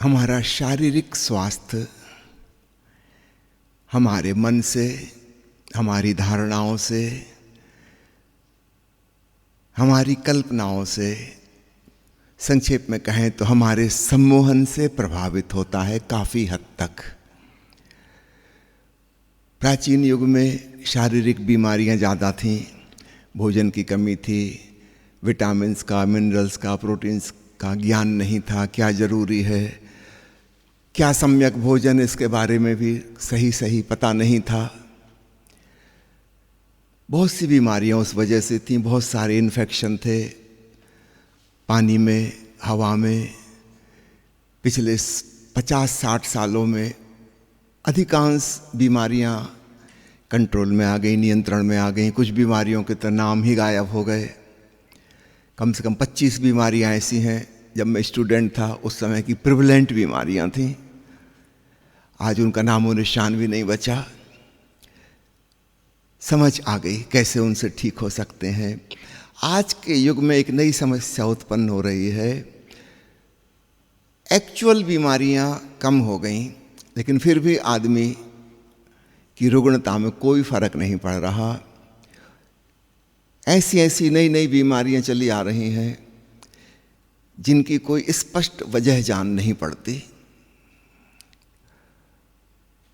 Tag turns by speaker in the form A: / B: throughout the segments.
A: हमारा शारीरिक स्वास्थ्य हमारे मन से, हमारी धारणाओं से, हमारी कल्पनाओं से, संक्षेप में कहें तो हमारे सम्मोहन से प्रभावित होता है काफ़ी हद तक। प्राचीन युग में शारीरिक बीमारियां ज़्यादा थीं, भोजन की कमी थी, विटामिन्स का, मिनरल्स का, प्रोटीन्स का ज्ञान नहीं था, क्या ज़रूरी है, क्या सम्यक भोजन, इसके बारे में भी सही पता नहीं था। बहुत सी बीमारियां उस वजह से थीं, बहुत सारे इन्फेक्शन थे पानी में, हवा में। पिछले 50-60 सालों में अधिकांश बीमारियां कंट्रोल में आ गई, नियंत्रण में आ गई। कुछ बीमारियों के तो नाम ही गायब हो गए। कम से कम 25 बीमारियां ऐसी हैं, जब मैं स्टूडेंट था उस समय की प्रिवलेंट बीमारियां थीं, आज उनका नामो निशान भी नहीं बचा। समझ आ गई कैसे उनसे ठीक हो सकते हैं। आज के युग में एक नई समस्या उत्पन्न हो रही है। एक्चुअल बीमारियां कम हो गई, लेकिन फिर भी आदमी की रुग्णता में कोई फर्क नहीं पड़ रहा। ऐसी नई बीमारियां चली आ रही हैं जिनकी कोई स्पष्ट वजह जान नहीं पड़ती।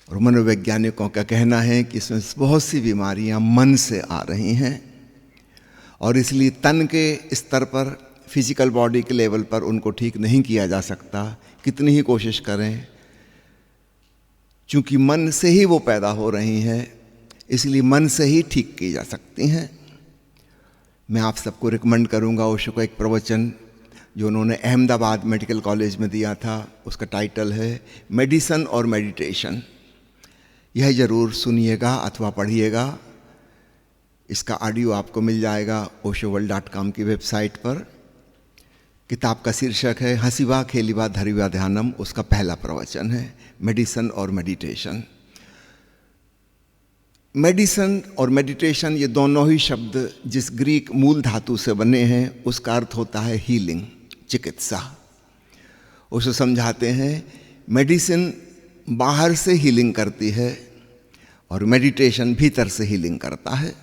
A: और मनोवैज्ञानिकों का कहना है कि इसमें बहुत सी बीमारियां मन से आ रही हैं और इसलिए तन के स्तर पर, फिजिकल बॉडी के लेवल पर उनको ठीक नहीं किया जा सकता, कितनी ही कोशिश करें। चूँकि मन से ही वो पैदा हो रही हैं, इसलिए मन से ही ठीक की जा सकती हैं। मैं आप सबको रिकमेंड करूँगा ओशो का एक प्रवचन जो उन्होंने अहमदाबाद मेडिकल कॉलेज में दिया था। उसका टाइटल है मेडिसिन और मेडिटेशन। यह ज़रूर सुनिएगा अथवा पढ़िएगा। इसका ऑडियो आपको मिल जाएगा oshoworld.com की वेबसाइट पर। किताब का शीर्षक है हसीबा खेलीबा धरीबा ध्यानम। उसका पहला प्रवचन है मेडिसिन और मेडिटेशन। मेडिसिन और मेडिटेशन ये दोनों ही शब्द जिस ग्रीक मूल धातु से बने हैं उसका अर्थ होता है हीलिंग, चिकित्सा। उसे समझाते हैं मेडिसिन बाहर से हीलिंग करती है और मेडिटेशन भीतर से हीलिंग करता है।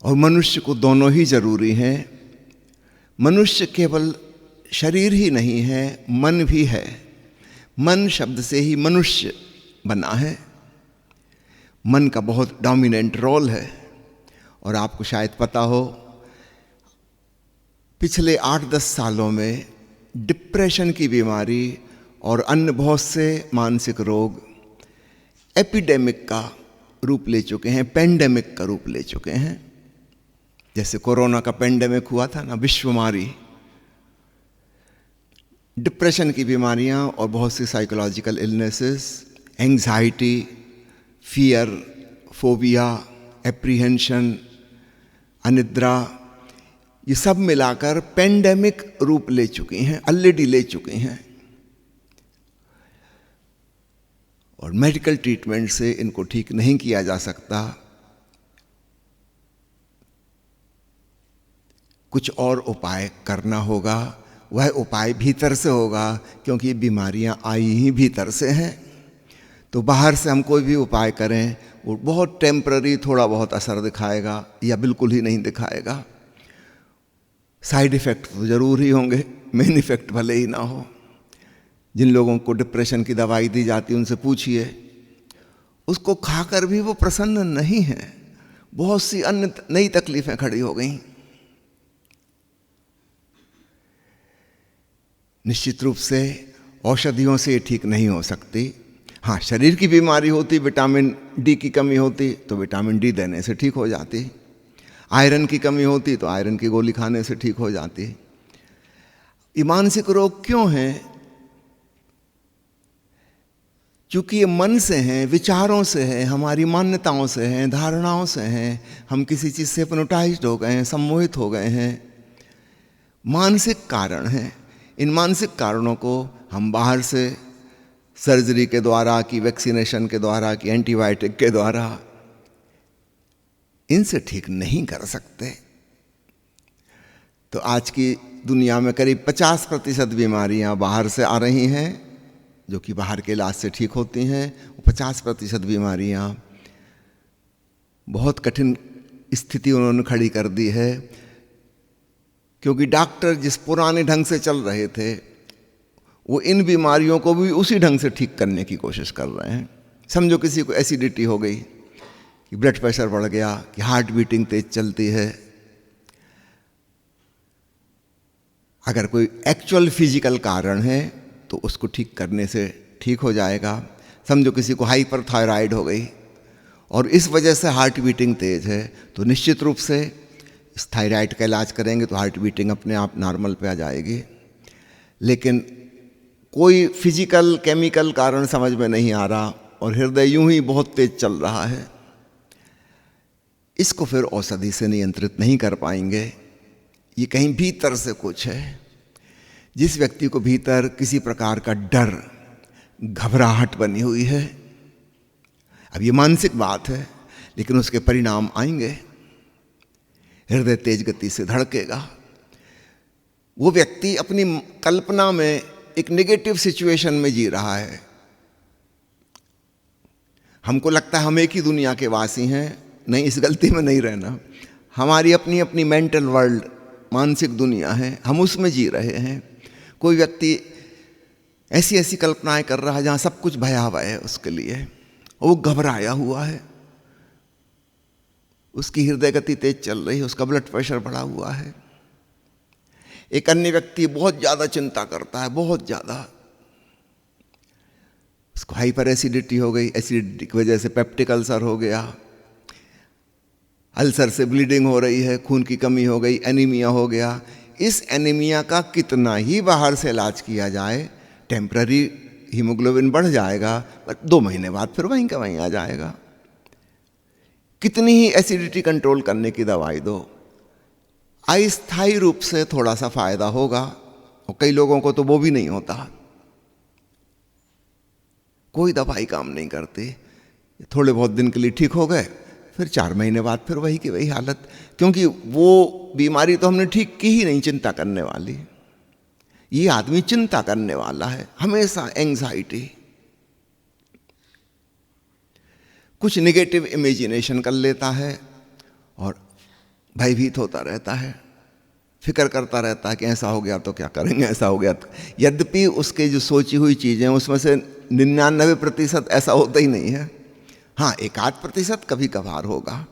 A: और मनुष्य को दोनों ही जरूरी हैं। मनुष्य केवल शरीर ही नहीं है, मन भी है। मन शब्द से ही मनुष्य बना है। मन का बहुत डोमिनेंट रोल है। और आपको शायद पता हो, पिछले 8-10 सालों में डिप्रेशन की बीमारी और अन्य बहुत से मानसिक रोग एपिडेमिक का रूप ले चुके हैं, पेंडेमिक का रूप ले चुके हैं। जैसे कोरोना का पेंडेमिक हुआ था ना, विश्वमारी। डिप्रेशन की बीमारियां और बहुत सी psychological illnesses, anxiety, fear, phobia, apprehension, अनिद्रा, ये सब मिलाकर पेंडेमिक रूप ले चुकी हैं, ऑलरेडी ले चुकी हैं। और मेडिकल ट्रीटमेंट से इनको ठीक नहीं किया जा सकता। कुछ और उपाय करना होगा। वह उपाय भीतर से होगा, क्योंकि बीमारियां आई ही भीतर से हैं। तो बाहर से हम कोई भी उपाय करें वो बहुत टेम्पररी, थोड़ा बहुत असर दिखाएगा या बिल्कुल ही नहीं दिखाएगा। साइड इफ़ेक्ट तो ज़रूर ही होंगे, मेन इफ़ेक्ट भले ही ना हो। जिन लोगों को डिप्रेशन की दवाई दी जाती है उनसे पूछिए, उसको खाकर भी वो प्रसन्न नहीं है। बहुत सी अन्य नई तकलीफें खड़ी हो गई। निश्चित रूप से औषधियों से ये ठीक नहीं हो सकती। हाँ, शरीर की बीमारी होती, विटामिन डी की कमी होती तो विटामिन डी देने से ठीक हो जाती। आयरन की कमी होती तो आयरन की गोली खाने से ठीक हो जाती। ये मानसिक रोग क्यों हैं? क्योंकि ये मन से हैं, विचारों से हैं, हमारी मान्यताओं से हैं, धारणाओं से हैं। हम किसी चीज़ से हिप्नोटाइज्ड हो गए हैं, सम्मोहित हो गए हैं। मानसिक कारण हैं। इन मानसिक कारणों को हम बाहर से सर्जरी के द्वारा, कि वैक्सीनेशन के द्वारा, कि एंटीबायोटिक के द्वारा इनसे ठीक नहीं कर सकते। तो आज की दुनिया में करीब 50% बीमारियां बाहर से आ रही हैं, जो कि बाहर के इलाज से ठीक होती हैं। 50% बीमारियां बहुत कठिन स्थिति उन्होंने खड़ी कर दी है, क्योंकि डॉक्टर जिस पुराने ढंग से चल रहे थे वो इन बीमारियों को भी उसी ढंग से ठीक करने की कोशिश कर रहे हैं। समझो किसी को एसिडिटी हो गई, कि ब्लड प्रेशर बढ़ गया, कि हार्ट बीटिंग तेज चलती है। अगर कोई एक्चुअल फिजिकल कारण है तो उसको ठीक करने से ठीक हो जाएगा। समझो किसी को हाइपरथायराइड हो गई और इस वजह से हार्ट बीटिंग तेज है, तो निश्चित रूप से इस थायराइड का इलाज करेंगे तो हार्ट बीटिंग अपने आप नॉर्मल पे आ जाएगी। लेकिन कोई फिजिकल केमिकल कारण समझ में नहीं आ रहा और हृदय यूं ही बहुत तेज चल रहा है, इसको फिर औषधि से नियंत्रित नहीं कर पाएंगे। ये कहीं भीतर से कुछ है। जिस व्यक्ति को भीतर किसी प्रकार का डर, घबराहट बनी हुई है, अब ये मानसिक बात है, लेकिन उसके परिणाम आएंगे। हृदय तेज गति से धड़केगा। वो व्यक्ति अपनी कल्पना में एक नेगेटिव सिचुएशन में जी रहा है। हमको लगता है हम एक ही दुनिया के वासी हैं। नहीं, इस गलती में नहीं रहना। हमारी अपनी अपनी मेंटल वर्ल्ड, मानसिक दुनिया है, हम उसमें जी रहे हैं। कोई व्यक्ति ऐसी ऐसी कल्पनाएं कर रहा है जहां सब कुछ भयावह है उसके लिए, वो घबराया हुआ है, उसकी हृदय गति तेज चल रही है, उसका ब्लड प्रेशर बढ़ा हुआ है। एक अन्य व्यक्ति बहुत ज्यादा चिंता करता है, बहुत ज्यादा, उसको हाइपर एसिडिटी हो गई, एसिडिटी की वजह से पेप्टिक अल्सर हो गया, अल्सर से ब्लीडिंग हो रही है, खून की कमी हो गई, एनीमिया हो गया। इस एनीमिया का कितना ही बाहर से इलाज किया जाए, टेम्पररी हीमोग्लोबिन बढ़ जाएगा, पर 2 महीने बाद फिर वहीं का वहीं आ जाएगा। कितनी ही एसिडिटी कंट्रोल करने की दवाई दो, अस्थायी रूप से थोड़ा सा फायदा होगा, और कई लोगों को तो वो भी नहीं होता। कोई दवाई काम नहीं करती। थोड़े बहुत दिन के लिए ठीक हो गए, फिर 4 महीने बाद फिर वही की वही हालत, क्योंकि वो बीमारी तो हमने ठीक की ही नहीं चिंता करने वाली। ये आदमी चिंता करने वाला है, हमेशा एंग्जाइटी, कुछ नेगेटिव इमेजिनेशन कर लेता है और भयभीत होता रहता है, फिक्र करता रहता है कि ऐसा हो गया तो क्या करेंगे, ऐसा हो गया तो। यद्यपि उसके जो सोची हुई चीज़ें उसमें से 99% ऐसा होता ही नहीं है। हाँ, 1-8% कभी कभार होगा,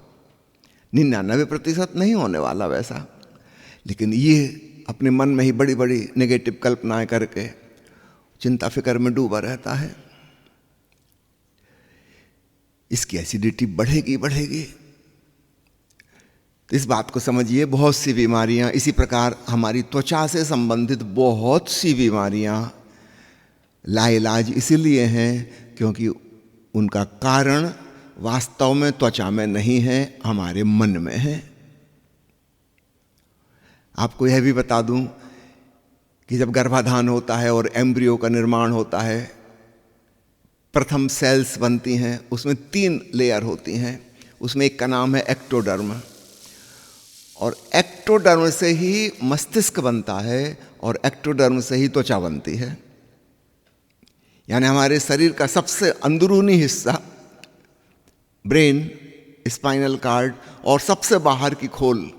A: 99% नहीं होने वाला वैसा। लेकिन ये अपने मन में ही बड़ी बड़ी नेगेटिव कल्पनाएं करके चिंता फिक्र में डूबा रहता है। इसकी एसिडिटी बढ़ेगी बढ़ेगी। तो इस बात को समझिए, बहुत सी बीमारियां इसी प्रकार, हमारी त्वचा से संबंधित बहुत सी बीमारियां लाइलाज इसीलिए हैं क्योंकि उनका कारण वास्तव में त्वचा में नहीं है, हमारे मन में है। आपको यह भी बता दूं कि जब गर्भाधान होता है और एम्ब्रियो का निर्माण होता है, प्रथम सेल्स बनती हैं, उसमें 3 लेयर होती हैं। उसमें एक का नाम है एक्टोडर्म, और एक्टोडर्म से ही मस्तिष्क बनता है और एक्टोडर्म से ही त्वचा बनती है। यानी हमारे शरीर का सबसे अंदरूनी हिस्सा ब्रेन, स्पाइनल कार्ड, और सबसे बाहर की खोल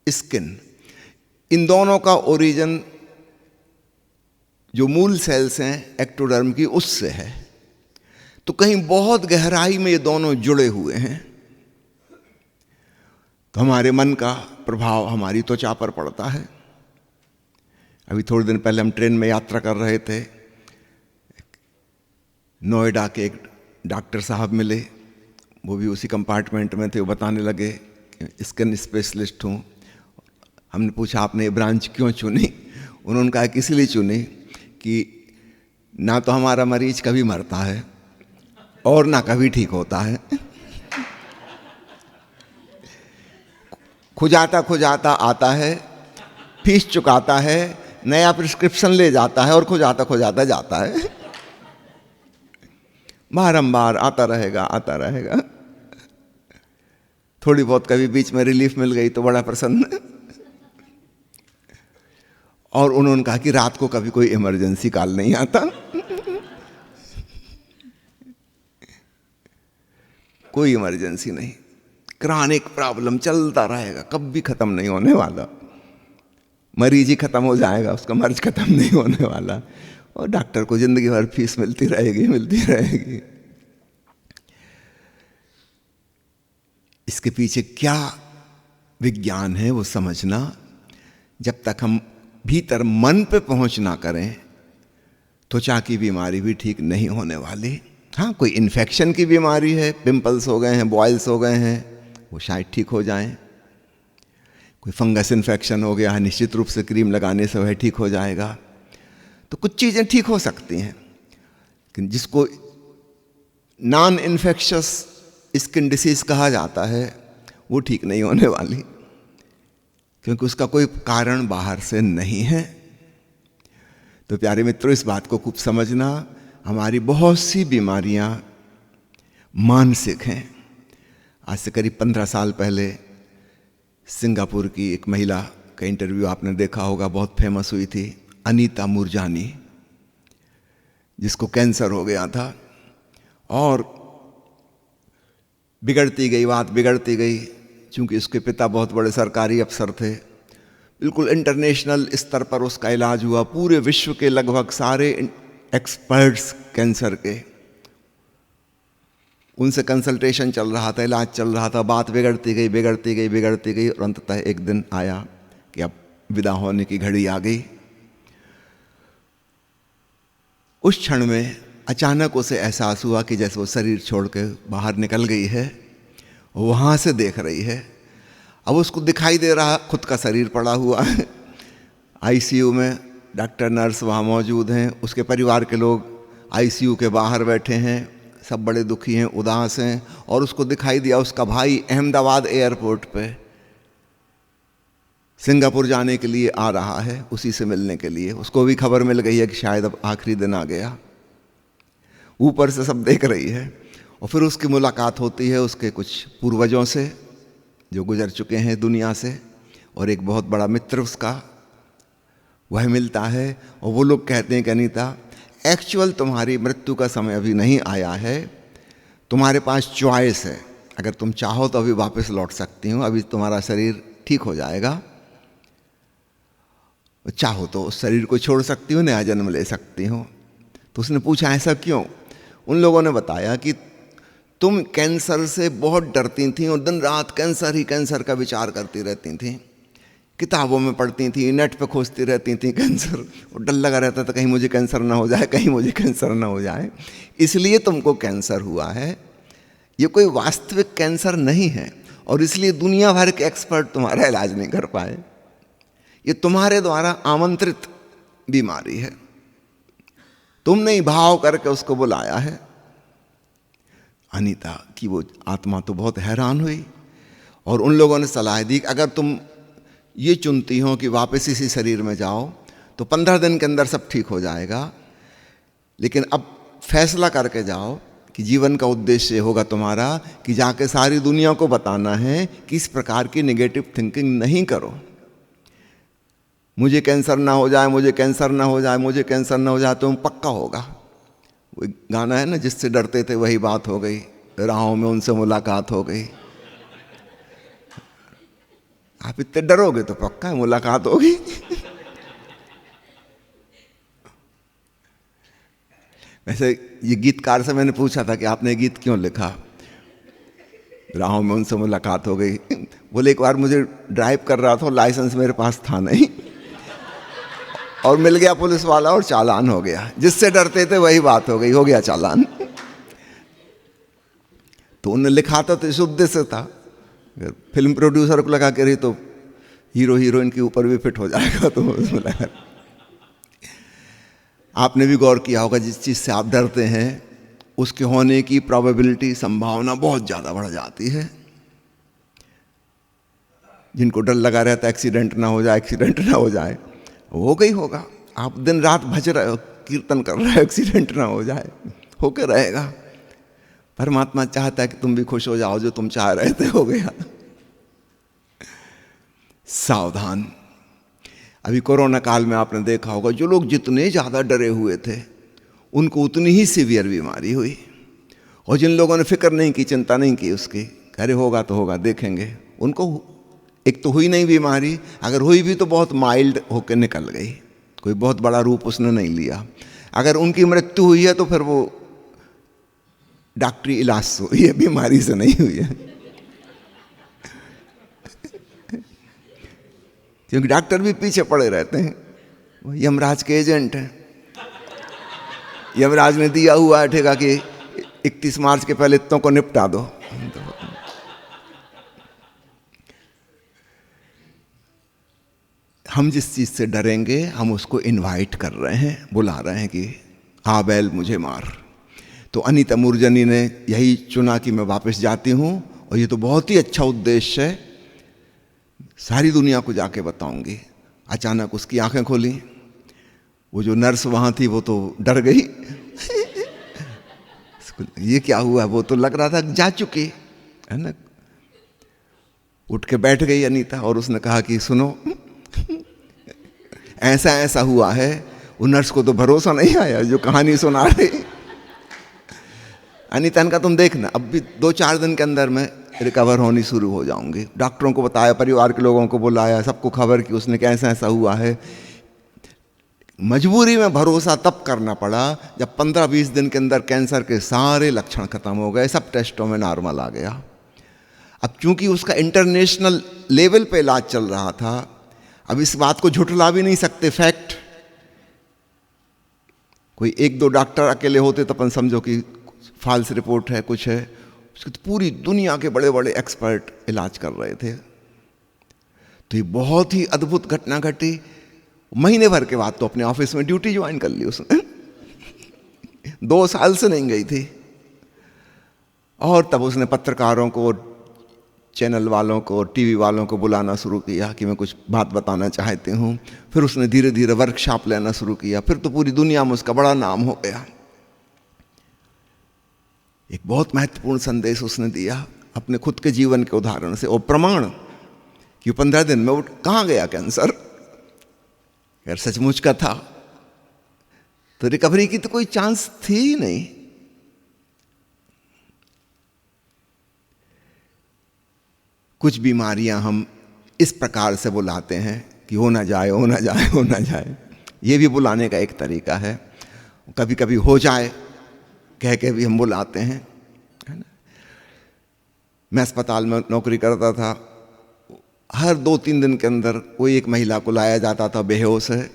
A: स्किन, इन दोनों का ओरिजिन जो मूल सेल्स हैं एक्टोडर्म की, उससे है। तो कहीं बहुत गहराई में ये दोनों जुड़े हुए हैं। तो हमारे मन का प्रभाव हमारी त्वचा पर पड़ता है। अभी थोड़े दिन पहले हम ट्रेन में यात्रा कर रहे थे, नोएडा के एक डॉक्टर साहब मिले, वो भी उसी कंपार्टमेंट में थे। वो बताने लगे स्किन स्पेशलिस्ट हूँ। हमने पूछा आपने ये ब्रांच क्यों चुनी? उन्होंने कहा कि इसलिए चुनी कि ना तो हमारा मरीज कभी मरता है और ना कभी ठीक होता है। खुजाता आता है, फीस चुकाता है, नया प्रिस्क्रिप्शन ले जाता है और खुजाता जाता है। बारंबार आता रहेगा। थोड़ी बहुत कभी बीच में रिलीफ मिल गई तो बड़ा प्रसन्न। और उन्होंने कहा कि रात को कभी कोई इमरजेंसी कॉल नहीं आता। कोई इमरजेंसी नहीं, क्रॉनिक प्रॉब्लम चलता रहेगा, कभी खत्म नहीं होने वाला। मरीज ही खत्म हो जाएगा, उसका मर्ज खत्म नहीं होने वाला, और डॉक्टर को जिंदगी भर फीस मिलती रहेगी, मिलती रहेगी। इसके पीछे क्या विज्ञान है वो समझना, जब तक हम भीतर मन पे पहुंच ना करें त्वचा की बीमारी भी ठीक नहीं होने वाली। हाँ, कोई इन्फेक्शन की बीमारी है, पिंपल्स हो गए हैं, बॉयल्स हो गए हैं, वो शायद ठीक हो जाएं। कोई फंगस इन्फेक्शन हो गया है, निश्चित रूप से क्रीम लगाने से वह ठीक हो जाएगा। तो कुछ चीज़ें ठीक हो सकती हैं, लेकिन जिसको नॉन इन्फेक्शस स्किन डिसीज कहा जाता है वो ठीक नहीं होने वाली, क्योंकि उसका कोई कारण बाहर से नहीं है। तो प्यारे मित्रों, इस बात को खूब समझना, हमारी बहुत सी बीमारियां मानसिक हैं। आज से करीब 15 साल पहले सिंगापुर की एक महिला का इंटरव्यू आपने देखा होगा, बहुत फेमस हुई थी, अनीता मूरजानी, जिसको कैंसर हो गया था और बिगड़ती गई बात, बिगड़ती गई। चूंकि उसके पिता बहुत बड़े सरकारी अफसर थे, बिल्कुल इंटरनेशनल स्तर पर उसका इलाज हुआ। पूरे विश्व के लगभग सारे एक्सपर्ट्स कैंसर के, उनसे कंसल्टेशन चल रहा था, इलाज चल रहा था। बात बिगड़ती गई, बिगड़ती गई, बिगड़ती गई, और अंततः एक दिन आया कि अब विदा होने की घड़ी आ गई। उस क्षण में अचानक उसे एहसास हुआ कि जैसे वो शरीर छोड़ के बाहर निकल गई है, वहाँ से देख रही है। अब उसको दिखाई दे रहा खुद का शरीर पड़ा हुआ है, आईसीयू में डॉक्टर नर्स वहाँ मौजूद हैं, उसके परिवार के लोग आईसीयू के बाहर बैठे हैं, सब बड़े दुखी हैं, उदास हैं। और उसको दिखाई दिया उसका भाई अहमदाबाद एयरपोर्ट पे सिंगापुर जाने के लिए आ रहा है, उसी से मिलने के लिए। उसको भी खबर मिल गई है कि शायद अब आखिरी दिन आ गया। ऊपर से सब देख रही है, और फिर उसकी मुलाकात होती है उसके कुछ पूर्वजों से जो गुजर चुके हैं दुनिया से, और एक बहुत बड़ा मित्र उसका वह मिलता है। और वो लोग कहते हैं कि अनीता, एक्चुअल तुम्हारी मृत्यु का समय अभी नहीं आया है, तुम्हारे पास चॉइस है, अगर तुम चाहो तो अभी वापस लौट सकती हो, अभी तुम्हारा शरीर ठीक हो जाएगा, चाहो तो उस शरीर को छोड़ सकती हो, नया जन्म ले सकती हो। तो उसने पूछा ऐसा क्यों? उन लोगों ने बताया कि तुम कैंसर से बहुत डरती थी और दिन रात कैंसर ही कैंसर का विचार करती रहती थी, किताबों में पढ़ती थी, नेट पे खोजती रहती थी कैंसर, और डर लगा रहता था कहीं मुझे कैंसर ना हो जाए, कहीं मुझे कैंसर ना हो जाए, इसलिए तुमको कैंसर हुआ है। ये कोई वास्तविक कैंसर नहीं है, और इसलिए दुनिया भर के एक्सपर्ट तुम्हारा इलाज नहीं कर पाए। ये तुम्हारे द्वारा आमंत्रित बीमारी है, तुमने ही भाव करके उसको बुलाया है। अनीता की वो आत्मा तो बहुत हैरान हुई, और उन लोगों ने सलाह दी कि अगर तुम ये चुनती हो कि वापस इसी शरीर में जाओ तो 15 दिन के अंदर सब ठीक हो जाएगा, लेकिन अब फैसला करके जाओ कि जीवन का उद्देश्य होगा तुम्हारा कि जाके सारी दुनिया को बताना है कि इस प्रकार की नेगेटिव थिंकिंग नहीं करो। मुझे कैंसर ना हो जाए, मुझे कैंसर ना हो जाए, मुझे कैंसर ना हो जाए, तो पक्का होगा। वो गाना है ना, जिससे डरते थे वही बात हो गई, राहों में उनसे मुलाकात हो गई। आप इतने डरोगे तो पक्का है मुलाकात होगी। वैसे ये गीतकार से मैंने पूछा था कि आपने गीत क्यों लिखा, राहों में उनसे मुलाकात हो गई। बोले एक बार मुझे ड्राइव कर रहा था, लाइसेंस मेरे पास था नहीं, और मिल गया पुलिस वाला और चालान हो गया। जिससे डरते थे वही बात हो गई, हो गया चालान। तो उन्होंने लिखा था तो इस उद्देश्य से था, अगर फिल्म प्रोड्यूसर को लगा के रही तो हीरो हीरोइन के ऊपर भी फिट हो जाएगा। तो उसमें लगा। आपने भी गौर किया होगा, जिस चीज़ से आप डरते हैं उसके होने की प्रोबेबिलिटी, संभावना बहुत ज़्यादा बढ़ जाती है। जिनको डर लगा रहता है एक्सीडेंट ना हो जाए, एक्सीडेंट ना हो जाए, हो गई होगा। आप दिन रात भज रहे हो, कीर्तन कर रहे हो, एक्सीडेंट ना हो जाए, होके रहेगा। परमात्मा चाहता है कि तुम भी खुश हो जाओ, जो तुम चाह रहे थे हो गया। सावधान। अभी कोरोना काल में आपने देखा होगा, जो लोग जितने ज़्यादा डरे हुए थे उनको उतनी ही सीवियर बीमारी हुई, और जिन लोगों ने फिक्र नहीं की, चिंता नहीं की उसकी, अरे होगा तो होगा देखेंगे, उनको एक तो हुई नहीं बीमारी, अगर हुई भी तो बहुत माइल्ड होकर निकल गई, कोई बहुत बड़ा रूप उसने नहीं लिया। अगर उनकी मृत्यु हुई है तो फिर वो डॉक्टरी इलाज से हुई है, बीमारी से नहीं हुई है। क्योंकि डॉक्टर भी पीछे पड़े रहते हैं, वो यमराज के एजेंट हैं। यमराज ने दिया हुआ है ठेका कि 31 मार्च के पहले इतनों को निपटा दो। हम जिस चीज से डरेंगे हम उसको इनवाइट कर रहे हैं, बुला रहे हैं कि हाँ बैल मुझे मार। तो अनीता मूरजनी ने यही चुना कि मैं वापस जाती हूँ, और ये तो बहुत ही अच्छा उद्देश्य है, सारी दुनिया को जाके बताऊंगी। अचानक उसकी आंखें खोली, वो जो नर्स वहाँ थी वो तो डर गई। ये क्या हुआ, वो तो लग रहा था जा चुकी है ना। उठ के बैठ गई अनीता और उसने कहा कि सुनो, ऐसा ऐसा हुआ है। वो नर्स को तो भरोसा नहीं आया जो कहानी सुना रही। अनीता का तुम देखना, अब भी 2-4 दिन के अंदर मैं रिकवर होनी शुरू हो जाऊंगी। डॉक्टरों को बताया, परिवार के लोगों को बुलाया, सबको खबर की उसने कि ऐसा ऐसा हुआ है। मजबूरी में भरोसा तब करना पड़ा जब 15-20 दिन के अंदर कैंसर के सारे लक्षण खत्म हो गए, सब टेस्टों में नॉर्मल आ गया। अब चूंकि उसका इंटरनेशनल लेवल पे इलाज चल रहा था, अब इस बात को झुठला भी नहीं सकते, फैक्ट। कोई 1-2 डॉक्टर अकेले होते तो अपन समझो कि फॉल्स रिपोर्ट है, कुछ है। उसकी तो पूरी दुनिया के बड़े बड़े एक्सपर्ट इलाज कर रहे थे। तो ये बहुत ही अद्भुत घटना घटी। महीने भर के बाद तो अपने ऑफिस में ड्यूटी ज्वाइन कर ली उसने। 2 साल से नहीं गई थी। और तब उसने पत्रकारों को, चैनल वालों को, टीवी वालों को बुलाना शुरू किया कि मैं कुछ बात बताना चाहती हूँ। फिर उसने धीरे धीरे वर्कशॉप लेना शुरू किया। फिर तो पूरी दुनिया में उसका बड़ा नाम हो गया। एक बहुत महत्वपूर्ण संदेश उसने दिया अपने खुद के जीवन के उदाहरण से, और प्रमाण कि 15 दिन में वो कहाँ गया कैंसर। अगर सचमुच का था तो रिकवरी की तो कोई चांस थी ही नहीं। कुछ बीमारियां हम इस प्रकार से बुलाते हैं कि हो ना जाए, हो ना जाए, हो ना जाए। ये भी बुलाने का एक तरीका है। कभी कभी हो जाए कह के भी हम बुलाते हैं, है ना। मैं अस्पताल में नौकरी करता था। हर 2-3 दिन के अंदर कोई एक महिला को लाया जाता था, बेहोश है,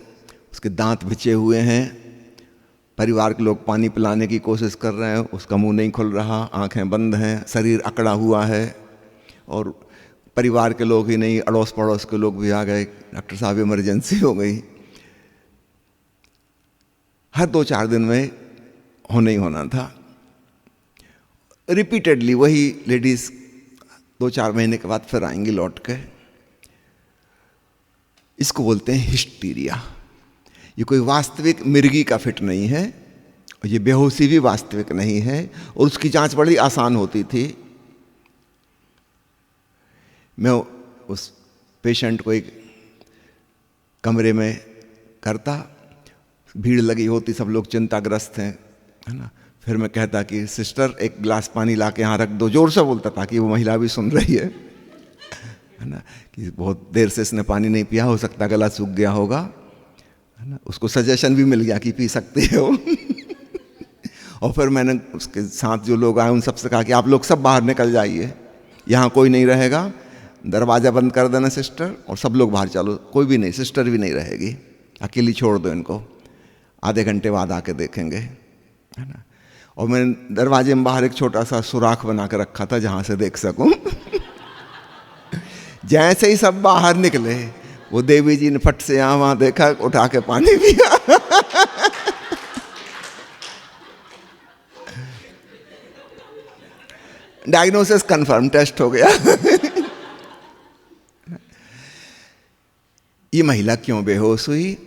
A: उसके दांत भिचे हुए हैं, परिवार के लोग पानी पिलाने की कोशिश कर रहे हैं, उसका मुंह नहीं खुल रहा, आंखें बंद हैं, शरीर अकड़ा हुआ है। और परिवार के लोग ही नहीं, अड़ोस पड़ोस के लोग भी आ गए, डॉक्टर साहब इमरजेंसी हो गई। हर 2-4 दिन में होना ही होना था। रिपीटेडली वही लेडीज 2-4 महीने के बाद फिर आएंगी लौट के। इसको बोलते हैं हिस्टीरिया। ये कोई वास्तविक मिर्गी का फिट नहीं है, और ये बेहोशी भी वास्तविक नहीं है, और उसकी जांच बड़ी आसान होती थी। मैं उस पेशेंट को एक कमरे में करता, भीड़ लगी होती, सब लोग चिंताग्रस्त हैं, है ना। फिर मैं कहता कि सिस्टर एक गिलास पानी ला के यहाँ रख दो, जोर से बोलता ताकि वो महिला भी सुन रही है ना, कि बहुत देर से इसने पानी नहीं पिया, हो सकता गला सूख गया होगा, है ना। उसको सजेशन भी मिल गया कि पी सकते हो। और फिर मैंने उसके साथ जो लोग आए उन सबसे कहा कि आप लोग सब बाहर निकल जाइए, यहाँ कोई नहीं रहेगा, दरवाज़ा बंद कर देना सिस्टर, और सब लोग बाहर चलो, कोई भी नहीं, सिस्टर भी नहीं रहेगी, अकेली छोड़ दो इनको, आधे घंटे बाद आके देखेंगे, है ना। और मैंने दरवाजे में बाहर एक छोटा सा सुराख बना के रखा था जहाँ से देख सकूं। जैसे ही सब बाहर निकले, वो देवी जी ने फट से यहाँ वहाँ देखा, उठा के पानी पिया। डायग्नोसिस कंफर्म, टेस्ट हो गया। ये महिला क्यों बेहोश हुई?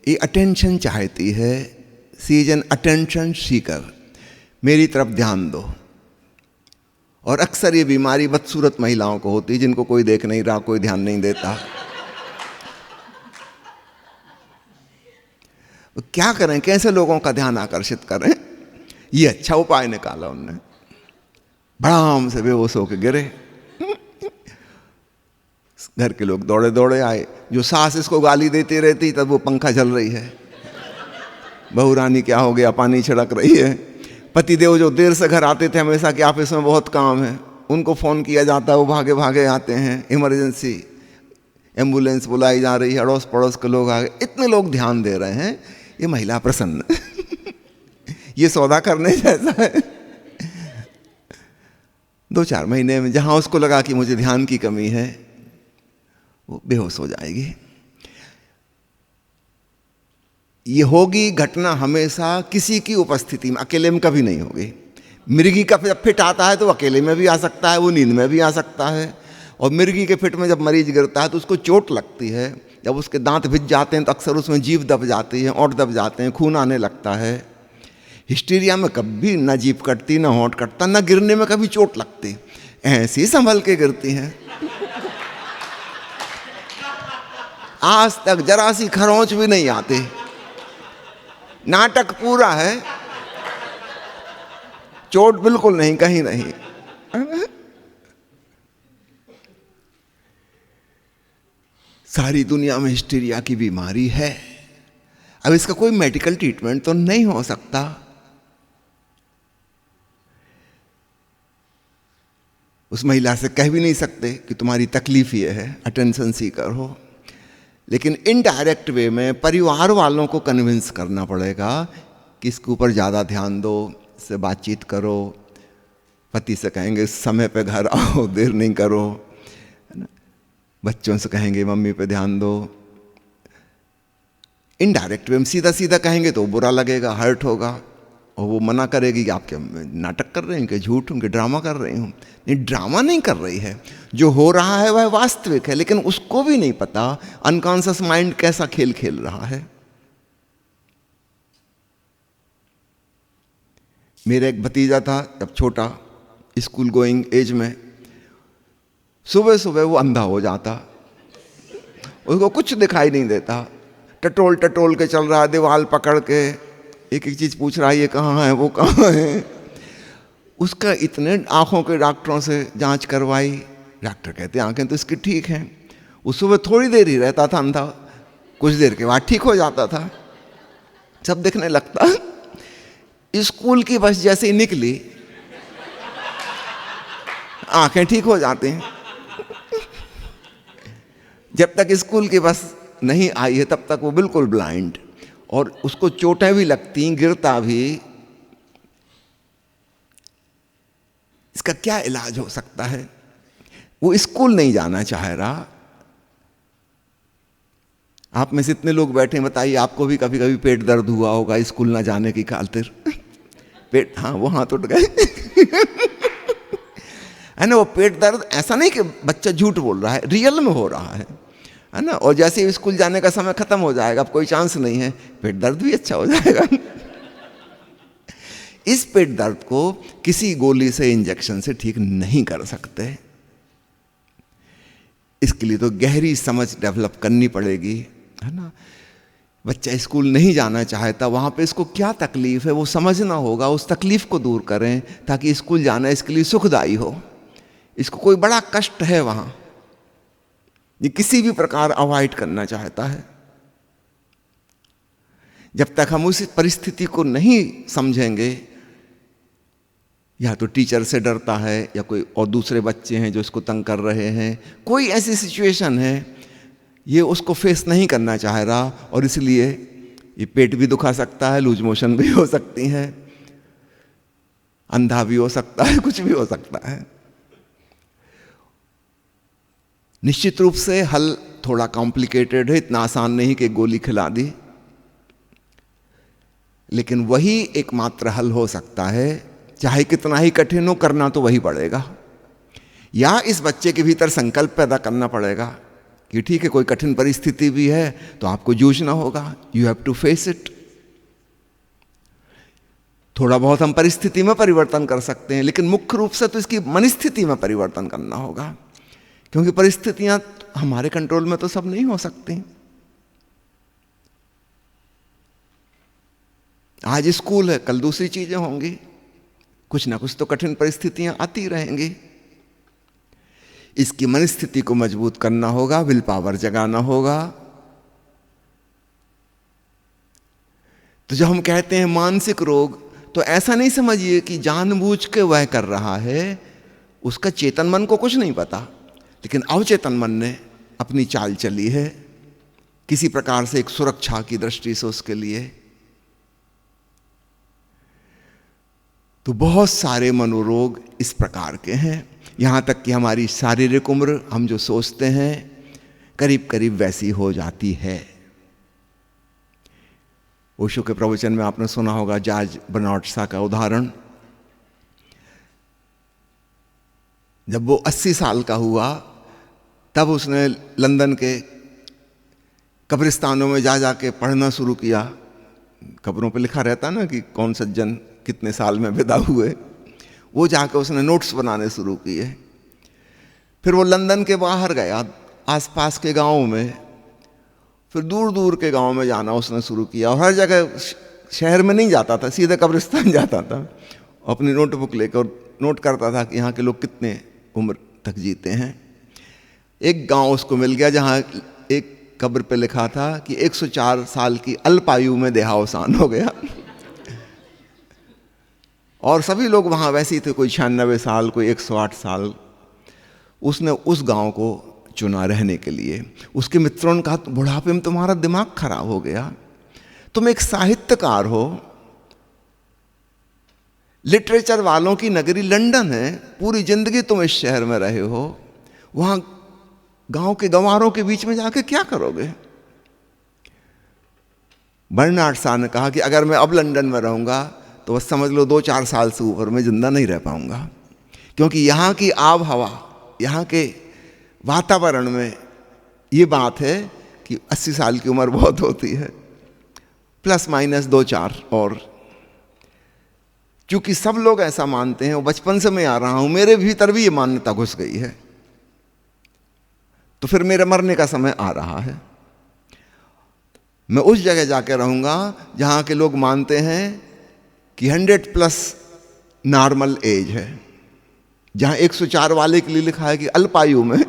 A: ये अटेंशन चाहती है, she is an attention seeker, मेरी तरफ ध्यान दो। और अक्सर ये बीमारी बदसूरत महिलाओं को होती है, जिनको कोई देख नहीं रहा, कोई ध्यान नहीं देता। तो क्या करें, कैसे लोगों का ध्यान आकर्षित करें? ये अच्छा उपाय निकाला उनने। बड़ाम से बेहोश होकर गिरे। घर के लोग दौड़े दौड़े आए। जो सास इसको गाली देती रहती, तब वो पंखा चल रही है, बहू रानी क्या हो गया, पानी छिड़क रही है। पतिदेव जो देर से घर आते थे हमेशा कि ऑफिस में बहुत काम है, उनको फ़ोन किया जाता है, वो भागे भागे आते हैं। इमरजेंसी एम्बुलेंस बुलाई जा रही है, अड़ोस पड़ोस के लोग आ गए, इतने लोग ध्यान दे रहे हैं। ये महिला प्रसन्न ये सौदा करने जैसा है। 2-4 महीने में जहां उसको लगा कि मुझे ध्यान की कमी है, वो बेहोश हो जाएगी। ये होगी घटना हमेशा किसी की उपस्थिति में, अकेले में कभी नहीं होगी। मिर्गी का जब फिट आता है तो अकेले में भी आ सकता है, वो नींद में भी आ सकता है। और मिर्गी के फिट में जब मरीज गिरता है तो उसको चोट लगती है, जब उसके दांत भिज जाते हैं तो अक्सर उसमें जीभ दब जाती है, ओंठ दब जाते हैं, खून आने लगता है। हिस्टीरिया में कभी ना जीभ कटती, ना होंठ कटता, ना गिरने में कभी चोट लगती, ऐसे ही संभल के गिरती हैं। आज तक जरा सी खरोंच भी नहीं आती। नाटक पूरा है, चोट बिल्कुल नहीं, कहीं नहीं। सारी दुनिया में हिस्टीरिया की बीमारी है। अब इसका कोई मेडिकल ट्रीटमेंट तो नहीं हो सकता। उस महिला से कह भी नहीं सकते कि तुम्हारी तकलीफ ये है, अटेंशन सीकर हो। लेकिन इनडायरेक्ट वे में परिवार वालों को कन्विंस करना पड़ेगा कि इसके ऊपर ज़्यादा ध्यान दो, इससे बातचीत करो। पति से कहेंगे समय पे घर आओ, देर नहीं करो, है ना। बच्चों से कहेंगे मम्मी पे ध्यान दो। इनडायरेक्ट वे में सीधा सीधा कहेंगे तो बुरा लगेगा, हर्ट होगा, और वो मना करेगी कि आप क्या नाटक कर रहे हैं, कि झूठ हूँ, कि ड्रामा कर रही हूँ। नहीं, ड्रामा नहीं कर रही है, जो हो रहा है वह वास्तविक है, लेकिन उसको भी नहीं पता अनकॉन्शियस माइंड कैसा खेल खेल रहा है। मेरा एक भतीजा था जब छोटा, स्कूल गोइंग एज में, सुबह सुबह वो अंधा हो जाता, उसको कुछ दिखाई नहीं देता, टटोल टटोल के चल रहा है, दीवार पकड़ के एक एक चीज पूछ रहा है, ये कहाँ है, वो कहाँ है। उसका इतने आंखों के डॉक्टरों से जांच करवाई, डॉक्टर कहते हैं आंखें तो इसकी ठीक हैं। उस सुबह थोड़ी देर ही रहता था अंधा, कुछ देर के बाद ठीक हो जाता था, सब दिखने लगता। स्कूल की बस जैसे ही निकली, आंखें ठीक हो जाती हैं। जब तक स्कूल की बस नहीं आई है तब तक वो बिल्कुल ब्लाइंड, और उसको चोटें भी लगती, गिरता भी। इसका क्या इलाज हो सकता है? वो स्कूल नहीं जाना चाह रहा। आप में से इतने लोग बैठे, बताइए आपको भी कभी कभी पेट दर्द हुआ होगा स्कूल ना जाने की खातिर। पेट, हाँ वो हाथ उठ गए। है ना, वो पेट दर्द ऐसा नहीं कि बच्चा झूठ बोल रहा है, रियल में हो रहा है ना। और जैसे ही स्कूल जाने का समय खत्म हो जाएगा, अब कोई चांस नहीं है, पेट दर्द भी अच्छा हो जाएगा। इस पेट दर्द को किसी गोली से, इंजेक्शन से ठीक नहीं कर सकते। इसके लिए तो गहरी समझ डेवलप करनी पड़ेगी, है ना। बच्चा स्कूल नहीं जाना चाहता, वहां पे इसको क्या तकलीफ है वो समझना होगा, उस तकलीफ को दूर करें ताकि स्कूल जाना इसके लिए सुखदायी हो। इसको कोई बड़ा कष्ट है वहां, ये किसी भी प्रकार अवॉइड करना चाहता है। जब तक हम उस परिस्थिति को नहीं समझेंगे, या तो टीचर से डरता है, या कोई और दूसरे बच्चे हैं जो इसको तंग कर रहे हैं, कोई ऐसी सिचुएशन है ये उसको फेस नहीं करना चाह रहा, और इसलिए ये पेट भी दुखा सकता है, लूज मोशन भी हो सकती है, अंधा भी हो सकता है, कुछ भी हो सकता है। निश्चित रूप से हल थोड़ा कॉम्प्लिकेटेड है, इतना आसान नहीं कि गोली खिला दी, लेकिन वही एकमात्र हल हो सकता है। चाहे कितना ही कठिन हो, करना तो वही पड़ेगा। या इस बच्चे के भीतर संकल्प पैदा करना पड़ेगा कि ठीक है, कोई कठिन परिस्थिति भी है तो आपको जूझना होगा, you have to face it. थोड़ा बहुत हम परिस्थिति में परिवर्तन कर सकते हैं, लेकिन मुख्य रूप से तो इसकी मनस्थिति में परिवर्तन करना होगा, क्योंकि परिस्थितियां हमारे कंट्रोल में तो सब नहीं हो सकती। आज स्कूल है, कल दूसरी चीजें होंगी, कुछ ना कुछ तो कठिन परिस्थितियां आती रहेंगी। इसकी मनस्थिति को मजबूत करना होगा, विल पावर जगाना होगा। तो जब हम कहते हैं मानसिक रोग, तो ऐसा नहीं समझिए कि जानबूझ के वह कर रहा है, उसका चेतन मन को कुछ नहीं पता, लेकिन अवचेतन मन ने अपनी चाल चली है किसी प्रकार से, एक सुरक्षा की दृष्टि से उसके लिए। तो बहुत सारे मनोरोग इस प्रकार के हैं, यहां तक कि हमारी शारीरिक उम्र हम जो सोचते हैं करीब करीब वैसी हो जाती है। ओशो के प्रवचन में आपने सुना होगा जॉर्ज बर्नार्ड शॉ का उदाहरण। जब वो 80 साल का हुआ, तब उसने लंदन के कब्रिस्तानों में जा जाके पढ़ना शुरू किया। कब्रों पे लिखा रहता ना कि कौन सज्जन कितने साल में विदा हुए। वो जाके उसने नोट्स बनाने शुरू किए। फिर वो लंदन के बाहर गया, आसपास के गांवों में, फिर दूर दूर के गांव में जाना उसने शुरू किया। और हर जगह शहर में नहीं जाता था, सीधे कब्रिस्तान जाता था, अपनी नोटबुक लेकर नोट करता था कि यहाँ के लोग कितने उम्र तक जीते हैं। एक गांव उसको मिल गया जहाँ एक कब्र पे लिखा था कि 104 साल की अल्पायु में देहावसान हो गया। और सभी लोग वहाँ वैसे ही थे, कोई 96 साल, कोई 108 साल। उसने उस गांव को चुना रहने के लिए। उसके मित्रों ने कहा, बुढ़ापे में तुम्हारा दिमाग खराब हो गया, तुम एक साहित्यकार हो, लिटरेचर वालों की नगरी लंदन है, पूरी जिंदगी तुम इस शहर में रहे हो, वहां गांव के गंवारों के बीच में जाके क्या करोगे? बर्नार्ड शॉ ने कहा कि अगर मैं अब लंदन में रहूंगा तो बस समझ लो 2-4 साल से ऊपर मैं जिंदा नहीं रह पाऊंगा, क्योंकि यहाँ की आब हवा, यहाँ के वातावरण में ये बात है कि 80 साल की उम्र बहुत होती है, प्लस माइनस 2-4। और क्योंकि सब लोग ऐसा मानते हैं, वो बचपन से मैं आ रहा हूं, मेरे भीतर भी ये मान्यता घुस गई है, तो फिर मेरे मरने का समय आ रहा है। मैं उस जगह जाकर रहूंगा जहां के लोग मानते हैं कि 100+ नॉर्मल एज है, जहां 104 वाले के लिए लिखा है कि अल्पायु में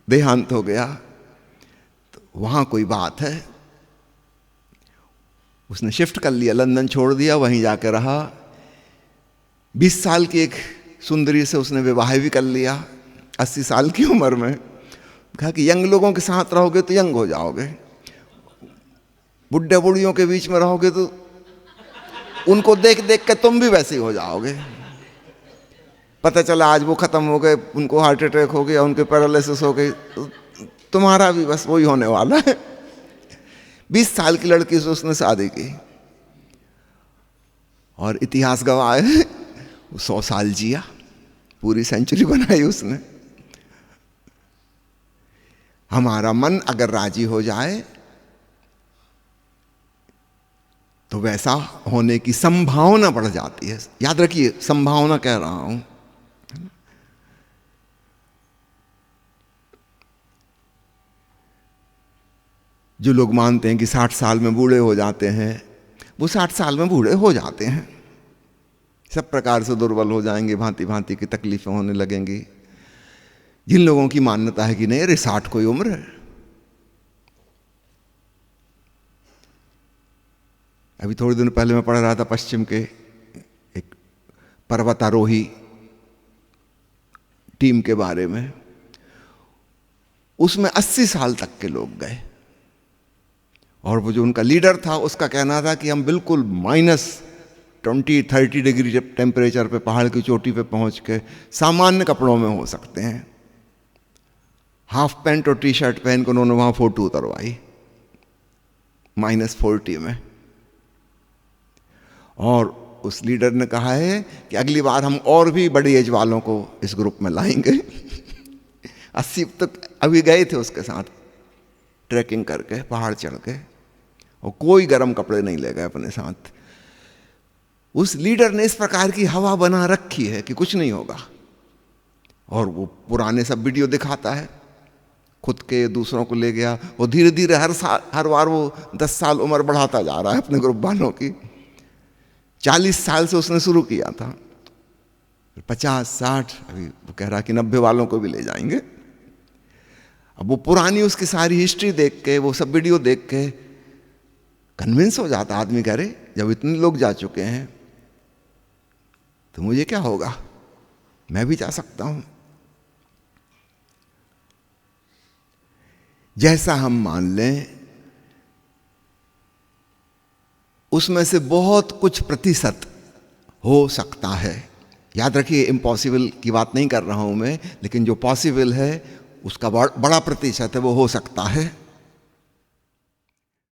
A: देहांत हो गया। तो वहां कोई बात है। उसने शिफ्ट कर लिया, लंदन छोड़ दिया, वहीं जाकर रहा। 20 साल की एक सुंदरी से उसने विवाह भी कर लिया 80 साल की उम्र में। कहा कि यंग लोगों के साथ रहोगे तो यंग हो जाओगे, बुढ़े बुढ़ियों के बीच में रहोगे तो उनको देख देख के तुम भी वैसे ही हो जाओगे। पता चला आज वो खत्म हो गए, उनको हार्ट अटैक हो गया, उनके पैरालिसिस हो गई, तो तुम्हारा भी बस वही होने वाला है। 20 साल की लड़की से उसने शादी की और इतिहास गवाह है 100 साल जिया, पूरी सेंचुरी बनाई उसने। हमारा मन अगर राजी हो जाए तो वैसा होने की संभावना बढ़ जाती है। याद रखिए, संभावना कह रहा हूं। जो लोग मानते हैं कि 60 साल में बूढ़े हो जाते हैं, वो 60 साल में बूढ़े हो जाते हैं, सब प्रकार से दुर्बल हो जाएंगे, भांति भांति की तकलीफें होने लगेंगी। जिन लोगों की मान्यता है कि नहीं अरे 60 कोई उम्र है। अभी थोड़े दिन पहले मैं पढ़ रहा था पश्चिम के एक पर्वतारोही टीम के बारे में। उसमें 80 साल तक के लोग गए और वो जो उनका लीडर था उसका कहना था कि हम बिल्कुल -20-30 डिग्री टेम्परेचर पे पहाड़ की चोटी पे पहुंच के सामान्य कपड़ों में हो सकते हैं। हाफ पैंट और टी-शर्ट पहन कर उन्होंने वहां फोटो उतरवाई -40 में। और उस लीडर ने कहा है कि अगली बार हम और भी बड़ी एज वालों को इस ग्रुप में लाएंगे। 80 तक अभी गए थे उसके साथ ट्रैकिंग करके, पहाड़ चढ़ के, और कोई गर्म कपड़े नहीं ले गए अपने साथ। उस लीडर ने इस प्रकार की हवा बना रखी है कि कुछ नहीं होगा, और वो पुराने सब वीडियो दिखाता है। खुद के दूसरों को ले गया, वो धीरे धीरे हर बार वो 10 साल उम्र बढ़ाता जा रहा है अपने ग्रुप वालों की। 40 साल से उसने शुरू किया था, 50, 60, अभी वो कह रहा कि 90 वालों को भी ले जाएंगे। अब वो पुरानी उसकी सारी हिस्ट्री देख के, वो सब वीडियो देख के कन्विंस हो जाता आदमी, कह रहे जब इतने लोग जा चुके हैं तो मुझे क्या होगा, मैं भी जा सकता हूं। जैसा हम मान लें उसमें से बहुत कुछ प्रतिशत हो सकता है। याद रखिए, इम्पॉसिबल की बात नहीं कर रहा हूं मैं, लेकिन जो पॉसिबल है उसका बड़ा प्रतिशत है वो हो सकता है।